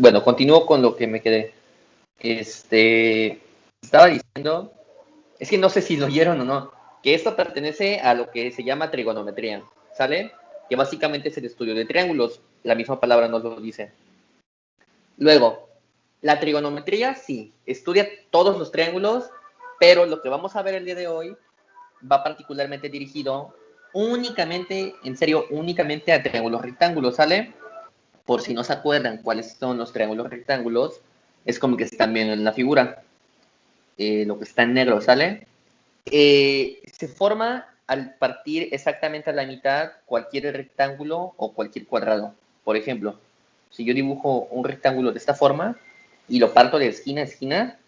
Bueno, continúo con lo que me quedé. Estaba diciendo, es que no sé si lo oyeron o no, que esto pertenece a lo que se llama trigonometría, ¿sale? Que básicamente es el estudio de triángulos. La misma palabra nos lo dice. Luego, la trigonometría sí, estudia todos los triángulos, pero lo que vamos a ver el día de hoy va particularmente dirigido únicamente, en serio, únicamente a triángulos rectángulos, ¿sale? Por si no se acuerdan cuáles son los triángulos rectángulos, es como que están viendo en la figura, lo que está en negro, ¿sale? Se forma al partir exactamente a la mitad cualquier rectángulo o cualquier cuadrado. Por ejemplo, si yo dibujo un rectángulo de esta forma y lo parto de esquina a esquina,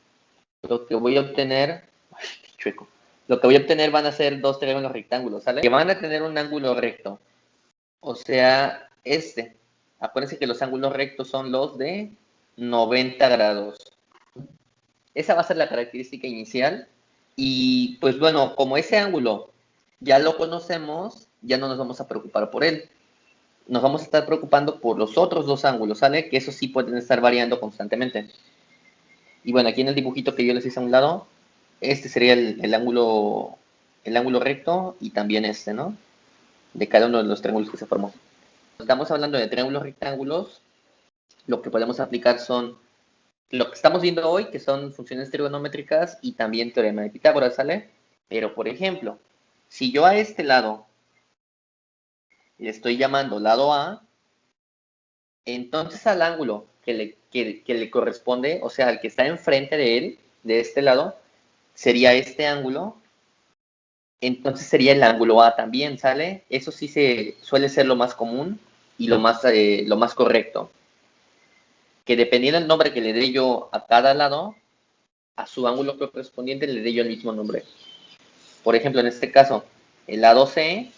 lo que voy a obtener, ay, qué chueco, lo que voy a obtener van a ser dos triángulos rectángulos, ¿sale? Que van a tener un ángulo recto, o sea, Acuérdense que los ángulos rectos son los de 90 grados. Esa va a ser la característica inicial. Y pues bueno, como ese ángulo ya lo conocemos, ya no nos vamos a preocupar por él. Nos vamos a estar preocupando por los otros dos ángulos, ¿sale? Que esos sí pueden estar variando constantemente. Y bueno, aquí en el dibujito que yo les hice a un lado, este sería el ángulo recto y también este, ¿no? De cada uno de los triángulos que se formó. Estamos hablando de triángulos rectángulos, lo que podemos aplicar son lo que estamos viendo hoy, que son funciones trigonométricas y también teorema de Pitágoras, ¿sale? Pero, por ejemplo, si yo a este lado le estoy llamando lado A, entonces al ángulo que le corresponde, o sea, al que está enfrente de él, de este lado, sería este ángulo, entonces sería el ángulo A también, ¿sale? Eso sí suele ser lo más común y lo más correcto. Que dependiendo del nombre que le dé yo a cada lado, a su ángulo correspondiente le dé yo el mismo nombre. Por ejemplo, en este caso, el lado C,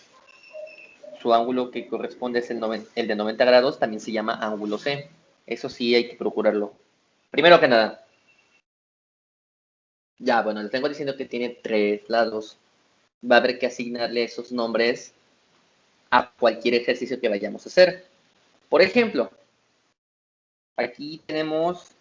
su ángulo que corresponde es el de 90 grados, también se llama ángulo C. Eso sí hay que procurarlo. Primero que nada, ya, bueno, les tengo diciendo que tiene tres lados. Va a haber que asignarle esos nombres a cualquier ejercicio que vayamos a hacer. Por ejemplo, aquí tenemos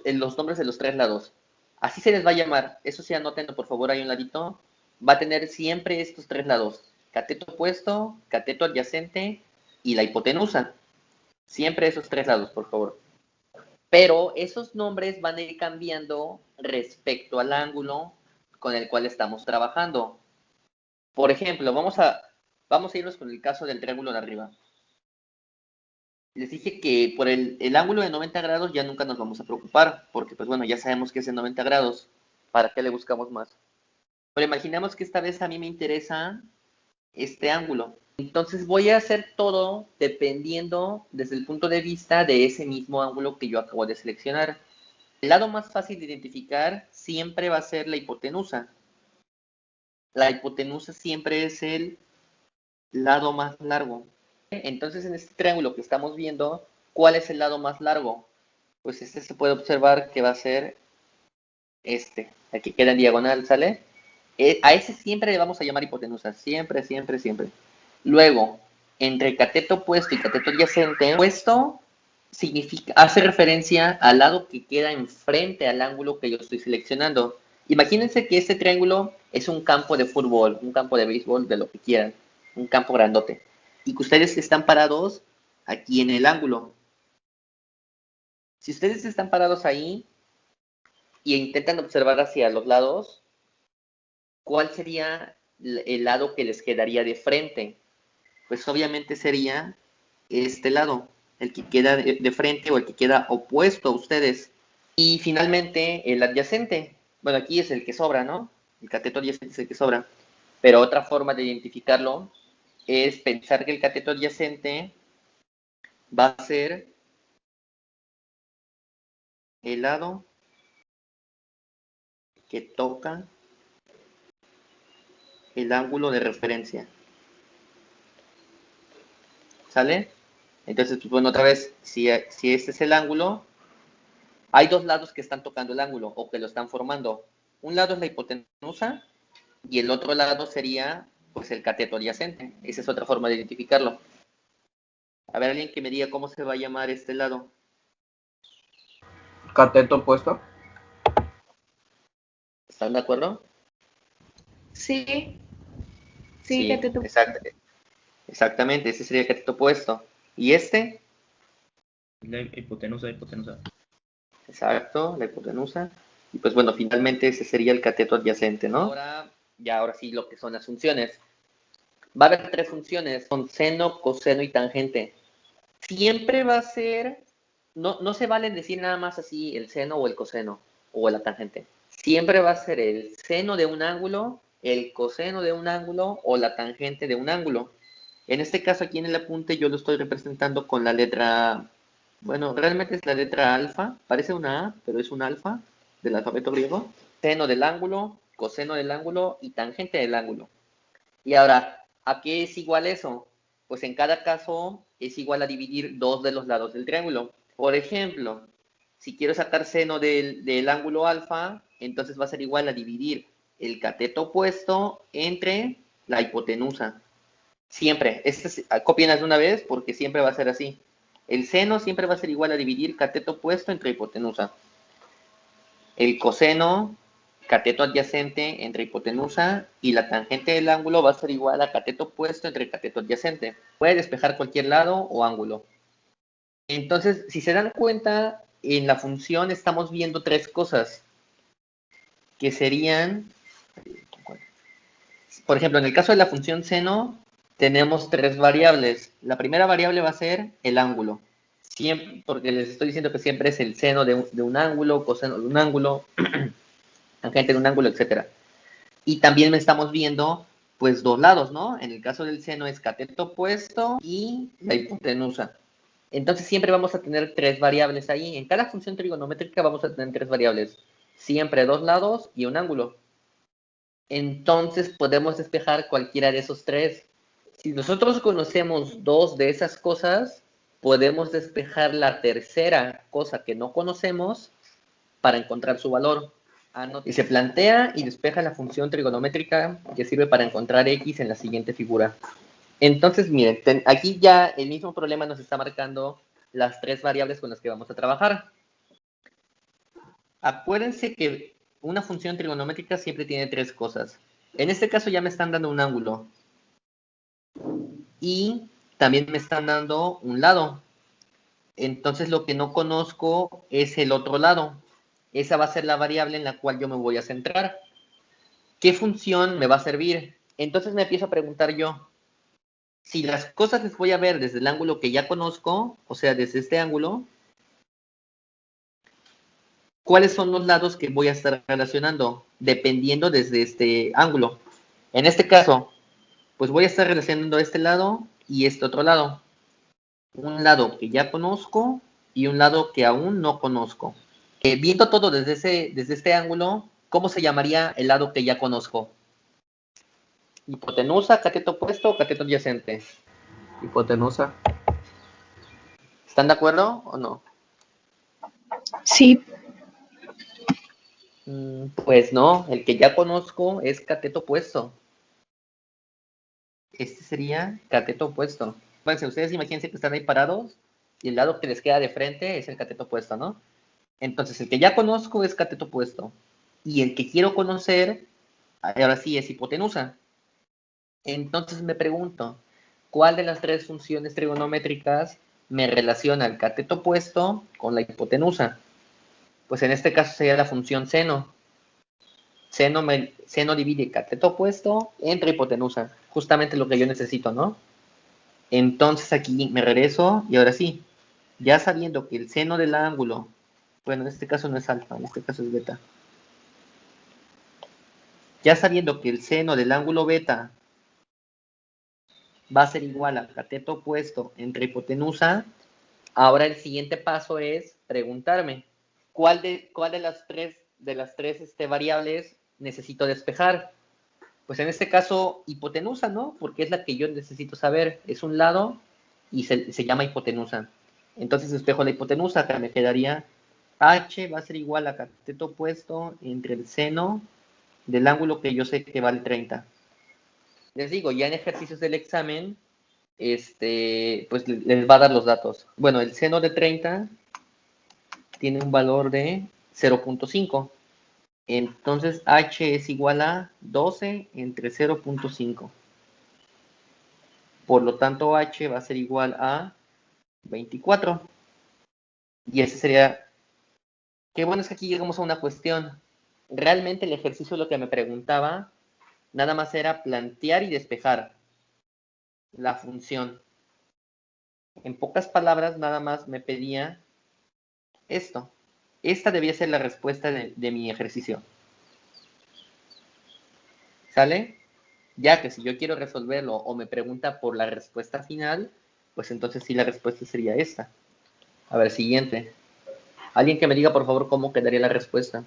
los nombres de los tres lados. Así se les va a llamar. Eso sí, anótenlo por favor ahí un ladito. Va a tener siempre estos tres lados. Cateto opuesto, cateto adyacente y la hipotenusa. Siempre esos tres lados, por favor. Pero esos nombres van a ir cambiando respecto al ángulo con el cual estamos trabajando. Por ejemplo, vamos a irnos con el caso del triángulo de arriba. Les dije que por el ángulo de 90 grados ya nunca nos vamos a preocupar, porque pues bueno, ya sabemos que es de 90 grados. ¿Para qué le buscamos más? Pero imaginemos que esta vez a mí me interesa este ángulo. Entonces voy a hacer todo dependiendo desde el punto de vista de ese mismo ángulo que yo acabo de seleccionar. El lado más fácil de identificar siempre va a ser la hipotenusa. La hipotenusa siempre es el lado más largo. Entonces en este triángulo que estamos viendo, ¿cuál es el lado más largo? Pues este se puede observar que va a ser el que queda en diagonal, ¿sale? A ese siempre le vamos a llamar hipotenusa, siempre, siempre, siempre. Luego, entre cateto opuesto y cateto adyacente, opuesto hace referencia al lado que queda enfrente al ángulo que yo estoy seleccionando. Imagínense que este triángulo es un campo de fútbol, un campo de béisbol, de lo que quieran, un campo grandote. Y que ustedes están parados aquí en el ángulo. Si ustedes están parados ahí y intentan observar hacia los lados, ¿cuál sería el lado que les quedaría de frente? Pues obviamente sería este lado, el que queda de frente o el que queda opuesto a ustedes. Y finalmente el adyacente. Bueno, aquí es el que sobra, ¿no? El cateto adyacente es el que sobra. Pero otra forma de identificarlo es pensar que el cateto adyacente va a ser el lado que toca el ángulo de referencia. ¿Sale? Entonces, pues bueno, otra vez, si este es el ángulo, hay dos lados que están tocando el ángulo o que lo están formando. Un lado es la hipotenusa y el otro lado sería pues el cateto adyacente. Esa es otra forma de identificarlo. A ver, alguien que me diga cómo se va a llamar este lado. Cateto opuesto. ¿Están de acuerdo? Sí, sí, Sí, cateto. exactamente, ese sería el cateto opuesto. ¿Y este? La hipotenusa, hipotenusa. Exacto, la hipotenusa. Y pues bueno, finalmente ese sería el cateto adyacente, ¿no? Ahora sí, lo que son las funciones. Va a haber tres funciones, son seno, coseno y tangente. Siempre va a ser, no se vale decir nada más así el seno o el coseno o la tangente. Siempre va a ser el seno de un ángulo, el coseno de un ángulo o la tangente de un ángulo. En este caso aquí en el apunte yo lo estoy representando con la letra, bueno, realmente es la letra alfa, parece una A, pero es un alfa del alfabeto griego. Seno del ángulo, coseno del ángulo y tangente del ángulo. Y ahora, ¿a qué es igual eso? Pues en cada caso es igual a dividir dos de los lados del triángulo. Por ejemplo, si quiero sacar seno del ángulo alfa, entonces va a ser igual a dividir el cateto opuesto entre la hipotenusa. Siempre, cópienlas de una vez porque siempre va a ser así. El seno siempre va a ser igual a dividir cateto opuesto entre hipotenusa. El coseno, cateto adyacente entre hipotenusa, y la tangente del ángulo va a ser igual a cateto opuesto entre cateto adyacente. Puede despejar cualquier lado o ángulo. Entonces, si se dan cuenta, en la función estamos viendo tres cosas, que serían, por ejemplo, en el caso de la función seno, tenemos tres variables. La primera variable va a ser el ángulo. Siempre, porque les estoy diciendo que siempre es el seno de un ángulo, coseno de un ángulo, tangente de un ángulo, etcétera. Y también estamos viendo, pues, dos lados, ¿no? En el caso del seno es cateto opuesto y la hipotenusa. Entonces siempre vamos a tener tres variables ahí. En cada función trigonométrica vamos a tener tres variables. Siempre dos lados y un ángulo. Entonces podemos despejar cualquiera de esos tres. Si nosotros conocemos dos de esas cosas, podemos despejar la tercera cosa que no conocemos para encontrar su valor. Y se plantea y despeja la función trigonométrica que sirve para encontrar x en la siguiente figura. Entonces, miren, aquí ya el mismo problema nos está marcando las tres variables con las que vamos a trabajar. Acuérdense que una función trigonométrica siempre tiene tres cosas. En este caso ya me están dando un ángulo. Y también me están dando un lado. Entonces lo que no conozco es el otro lado. Esa va a ser la variable en la cual yo me voy a centrar. ¿Qué función me va a servir? Entonces me empiezo a preguntar yo, si las cosas les voy a ver desde el ángulo que ya conozco, o sea, desde este ángulo, ¿cuáles son los lados que voy a estar relacionando? Dependiendo desde este ángulo. En este caso, pues voy a estar relacionando este lado y este otro lado. Un lado que ya conozco y un lado que aún no conozco. Viendo todo desde este ángulo, ¿cómo se llamaría el lado que ya conozco? ¿Hipotenusa, cateto opuesto o cateto adyacente? Hipotenusa. ¿Están de acuerdo o no? Sí, Pues no, el que ya conozco es cateto opuesto. Este sería cateto opuesto. Bueno, si ustedes imagínense que están ahí parados y el lado que les queda de frente es el cateto opuesto, ¿no? Entonces, el que ya conozco es cateto opuesto. Y el que quiero conocer, ahora sí, es hipotenusa. Entonces me pregunto, ¿cuál de las tres funciones trigonométricas me relaciona el cateto opuesto con la hipotenusa? Pues en este caso sería la función seno. Seno divide cateto opuesto entre hipotenusa. Justamente lo que yo necesito, ¿no? Entonces aquí me regreso y ahora sí, ya sabiendo que el seno del ángulo, bueno, en este caso no es alfa, en este caso es beta. Ya sabiendo que el seno del ángulo beta va a ser igual a cateto opuesto entre hipotenusa, ahora el siguiente paso es preguntarme, ¿cuál de las tres variables necesito despejar? Pues en este caso, hipotenusa, ¿no? Porque es la que yo necesito saber. Es un lado y se llama hipotenusa. Entonces despejo la hipotenusa, acá me quedaría h va a ser igual a cateto opuesto entre el seno del ángulo que yo sé que vale 30. les digo, ya en ejercicios del examen, pues les va a dar los datos. Bueno, el seno de 30 tiene un valor de 0.5. Entonces, h es igual a 12 entre 0.5. Por lo tanto, h va a ser igual a 24. Y ese sería... Qué bueno es que aquí llegamos a una cuestión. Realmente el ejercicio lo que me preguntaba nada más era plantear y despejar la función. En pocas palabras, nada más me pedía esto. Esta debía ser la respuesta de mi ejercicio. ¿Sale? Ya que si yo quiero resolverlo o me pregunta por la respuesta final, pues entonces sí la respuesta sería esta. A ver, siguiente. Alguien que me diga por favor cómo quedaría la respuesta.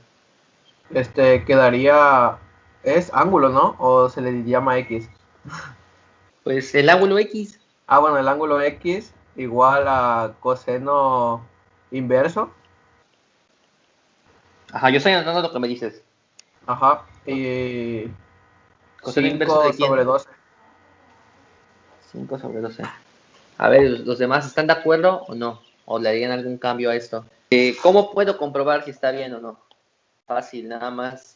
Quedaría... Es ángulo, ¿no? O se le llama X. Pues el ángulo X. Ah, bueno, el ángulo X igual a coseno inverso. Ajá, yo estoy anotando lo que me dices. Ajá. Y ¿Coseno inverso 5 de quién? sobre 12. 5 sobre 12. A ver, ¿los demás están de acuerdo o no? ¿O le harían algún cambio a esto? ¿Cómo puedo comprobar si está bien o no? Fácil, nada más.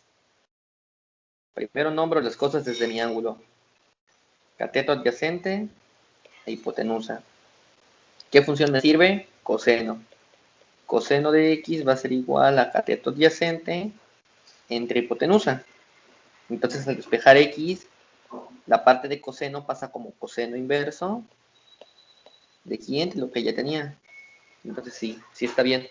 Primero nombro las cosas desde mi ángulo. Cateto adyacente e hipotenusa. ¿Qué función me sirve? Coseno. Coseno de x va a ser igual a cateto adyacente entre hipotenusa. Entonces, al despejar x, la parte de coseno pasa como coseno inverso de aquí entre lo que ya tenía. Entonces sí está bien.